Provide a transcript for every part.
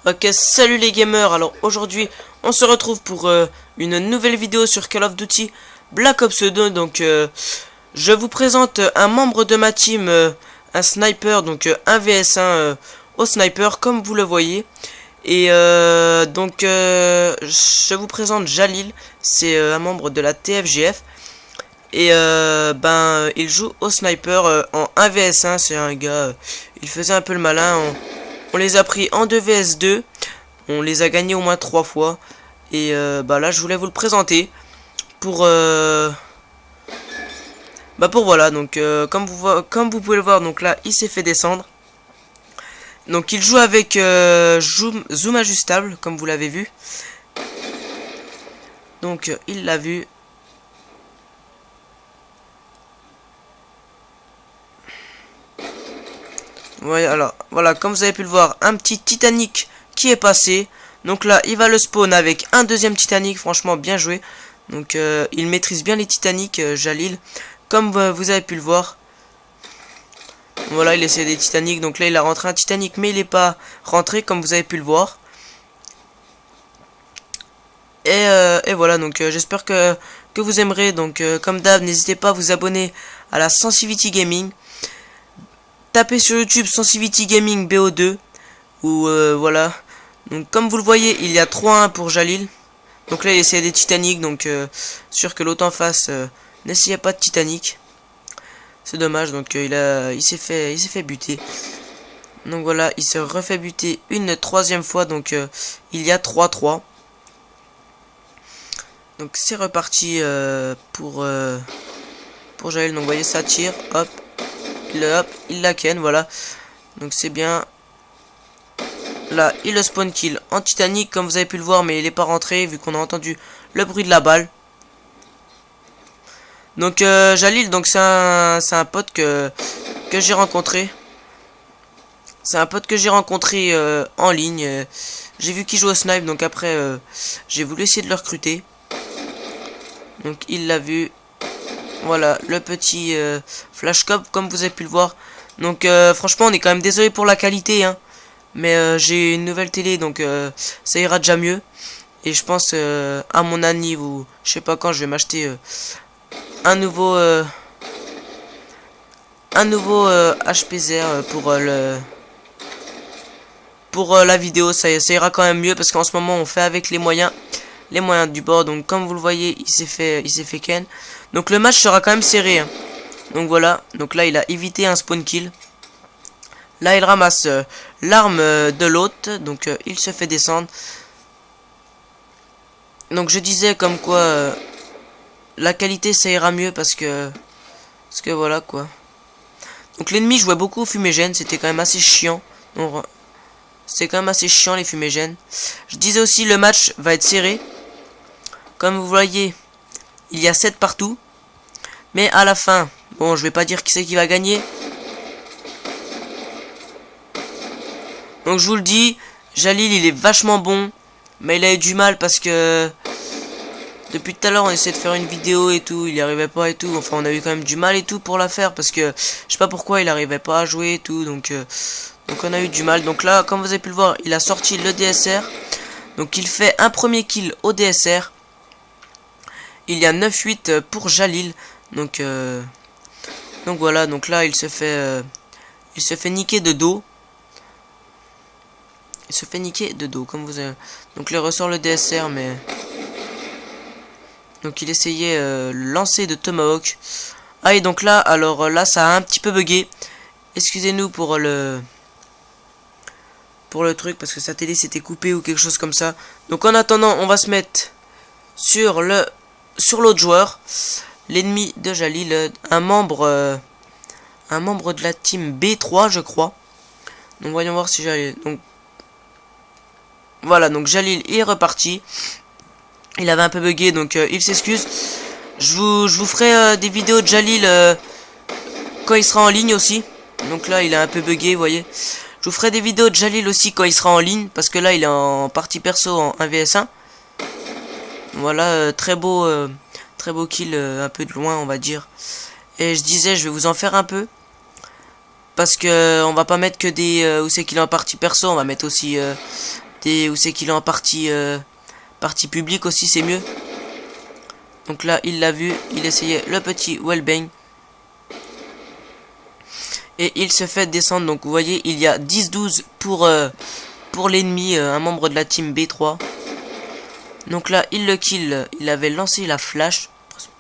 Ok, salut les gamers. Alors aujourd'hui on se retrouve pour une nouvelle vidéo sur Call of Duty Black Ops 2. Donc je vous présente un membre de ma team, un sniper, donc un vs1 au sniper comme vous le voyez. Et je vous présente Jalil, c'est un membre de la TFGF. Et il joue au sniper en 1 vs1. C'est un gars, il faisait un peu le malin. On les a pris en 2 vs 2. On les a gagnés au moins 3 fois. Et là je voulais vous le présenter. Pour voilà. Donc comme vous pouvez le voir, donc là il s'est fait descendre. Donc il joue avec zoom ajustable, comme vous l'avez vu. Donc il l'a vu. Ouais, alors voilà, comme vous avez pu le voir, un petit Titanic qui est passé. Donc là il va le spawn avec un deuxième Titanic. Franchement bien joué. Donc il maîtrise bien les Titanic, Jalil, comme vous avez pu le voir. Voilà, il essaie des Titanic. Donc là il a rentré un Titanic, mais il n'est pas rentré, comme vous avez pu le voir. Et voilà, donc j'espère que vous aimerez. Donc comme d'hab, n'hésitez pas à vous abonner à la Sensivity Gaming. Tapez sur YouTube Sensivity Gaming BO2. Ou voilà. Donc comme vous le voyez, il y a 3-1 pour Jalil. Donc là il essaie des Titanic. Donc sûr que l'autre en face n'essayait pas de Titanic. C'est dommage. Donc il s'est fait buter. Donc voilà, il se refait buter une troisième fois. Donc il y a 3-3. Donc c'est reparti pour Jalil. Donc vous voyez, ça tire. Hop. Il la ken, voilà. Donc c'est bien. Là, il le spawn kill en Titanic, comme vous avez pu le voir, mais il n'est pas rentré, vu qu'on a entendu le bruit de la balle. Donc Jalil, donc c'est un pote que j'ai rencontré. C'est un pote que j'ai rencontré en ligne. J'ai vu qu'il joue au snipe, donc après j'ai voulu essayer de le recruter. Donc il l'a vu. Voilà, le petit flashcop, comme vous avez pu le voir. Donc franchement, on est quand même désolé pour la qualité, hein. Mais j'ai une nouvelle télé, donc ça ira déjà mieux. Et je pense à mon anniv ou je sais pas quand, je vais m'acheter un nouveau HPZR pour la vidéo. Ça ira quand même mieux, parce qu'en ce moment on fait avec les moyens du bord. Donc comme vous le voyez, il s'est fait ken. Donc le match sera quand même serré, hein. Donc voilà, donc là il a évité un spawn kill. Là il ramasse l'arme de l'autre. Donc il se fait descendre. Donc je disais comme quoi la qualité ça ira mieux, parce que voilà quoi. Donc l'ennemi jouait beaucoup aux fumigènes. C'était quand même assez chiant. Donc c'est quand même assez chiant les fumigènes. Je disais aussi, le match va être serré. Comme vous voyez, il y a 7 partout. Mais à la fin, bon, je vais pas dire qui c'est qui va gagner. Donc je vous le dis, Jalil il est vachement bon. Mais il a eu du mal, parce que depuis tout à l'heure on essaie de faire une vidéo et tout, il n'y arrivait pas et tout. Enfin on a eu quand même du mal et tout pour la faire, parce que je sais pas pourquoi il arrivait pas à jouer et tout. Donc on a eu du mal. Donc là, comme vous avez pu le voir, il a sorti le DSR. Donc il fait un premier kill au DSR. Il y a 9-8 pour Jalil. Donc voilà, donc là il se fait niquer de dos. Il se fait niquer de dos, comme vous avez. Donc il ressort le DSR, mais donc il essayait le lancer de Tomahawk. Ah, et donc là, alors là ça a un petit peu bugué. Excusez-nous pour le truc, parce que sa télé s'était coupée ou quelque chose comme ça. Donc en attendant, on va se mettre sur l'autre joueur, l'ennemi de Jalil, un membre de la team B3 je crois. Donc voyons voir si Jalil. Donc voilà, donc Jalil est reparti. Il avait un peu bugué, donc il s'excuse. Je vous ferai des vidéos de Jalil quand il sera en ligne aussi. Donc là il a un peu bugué, vous voyez. Je vous ferai des vidéos de Jalil aussi quand il sera en ligne, parce que là il est en partie perso en 1 vs 1. Voilà, très beau kill, un peu de loin on va dire. Et je disais, je vais vous en faire un peu, parce que on va pas mettre que des où c'est qu'il est en partie perso, on va mettre aussi ou c'est qu'il est en partie publique aussi, c'est mieux. Donc là, il l'a vu, il essayait le petit wallbang. Et il se fait descendre, donc vous voyez, il y a 10-12 pour l'ennemi, un membre de la team B3. Donc là, il le kill, il avait lancé la flash.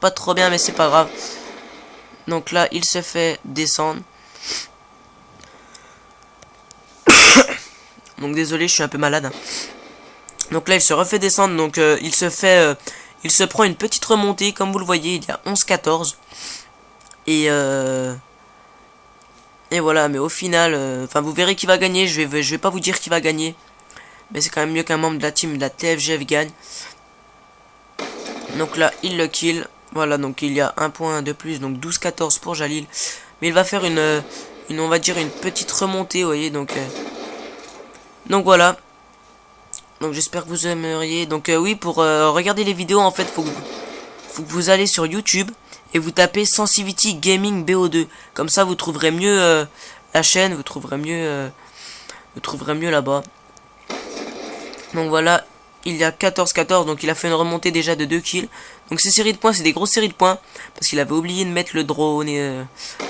Pas trop bien, mais c'est pas grave. Donc là, il se fait descendre. Donc désolé, je suis un peu malade. Donc là, il se refait descendre, donc il se prend une petite remontée, comme vous le voyez, il y a 11-14. Et voilà, mais au final, enfin vous verrez qui va gagner, je vais pas vous dire qui va gagner. Mais c'est quand même mieux qu'un membre de la team de la TFGF gagne. Donc là, il le kill. Voilà, donc il y a un point de plus, donc 12-14 pour Jalil. Mais il va faire on va dire une petite remontée, vous voyez, donc voilà. Donc j'espère que vous aimeriez. Donc oui, pour regarder les vidéos, en fait, faut que vous allez sur YouTube et vous tapez Sensivity Gaming BO2. Comme ça, vous trouverez mieux la chaîne, vous trouverez mieux là-bas. Donc voilà, il y a 14-14, donc il a fait une remontée déjà de 2 kills. Donc ces séries de points, c'est des grosses séries de points, parce qu'il avait oublié de mettre le drone et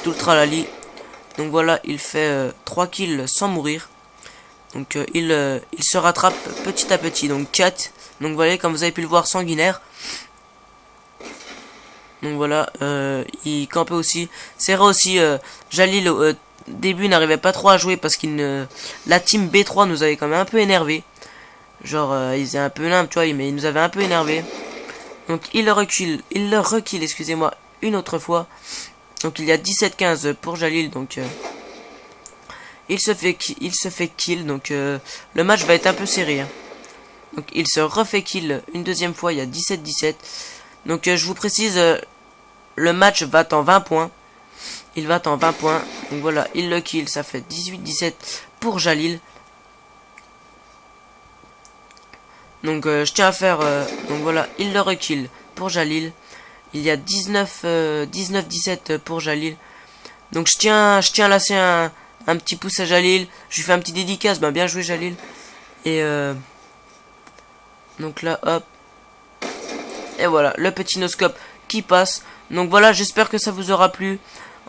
tout le tralali. Donc voilà, il fait 3 kills sans mourir. Donc il se rattrape petit à petit. Donc 4, donc voilà, comme vous avez pu le voir, sanguinaire. Donc voilà, il campait aussi. C'est vrai aussi, Jalil au début n'arrivait pas trop à jouer parce la team B3 nous avait quand même un peu énervé. Genre, ils étaient un peu nimble, tu vois, mais il nous avait un peu énervé. Donc il le recule, excusez-moi, une autre fois. Donc il y a 17-15 pour Jalil, donc il se fait kill, donc le match va être un peu serré. Hein. Donc il se refait kill une deuxième fois, il y a 17-17. Donc je vous précise, le match va en 20 points. Il va en 20 points. Donc voilà, il le kill, ça fait 18-17 pour Jalil. Donc je tiens à faire, donc voilà, il le rekill pour Jalil. Il y a 19-17 pour Jalil. Donc je tiens à lasser un petit pouce à Jalil. Je lui fais un petit dédicace, ben bien joué Jalil. Et donc là, hop. Et voilà, le petit noscope qui passe. Donc voilà, j'espère que ça vous aura plu.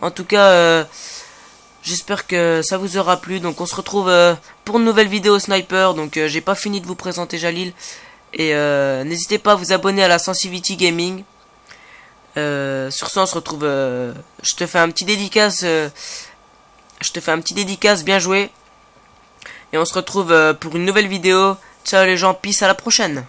En tout cas, j'espère que ça vous aura plu. Donc on se retrouve pour une nouvelle vidéo sniper. Donc j'ai pas fini de vous présenter Jalil. Et n'hésitez pas à vous abonner à la Sensivity Gaming. Sur ce, on se retrouve. Je te fais un petit dédicace. Bien joué. Et on se retrouve pour une nouvelle vidéo. Ciao les gens, peace, à la prochaine.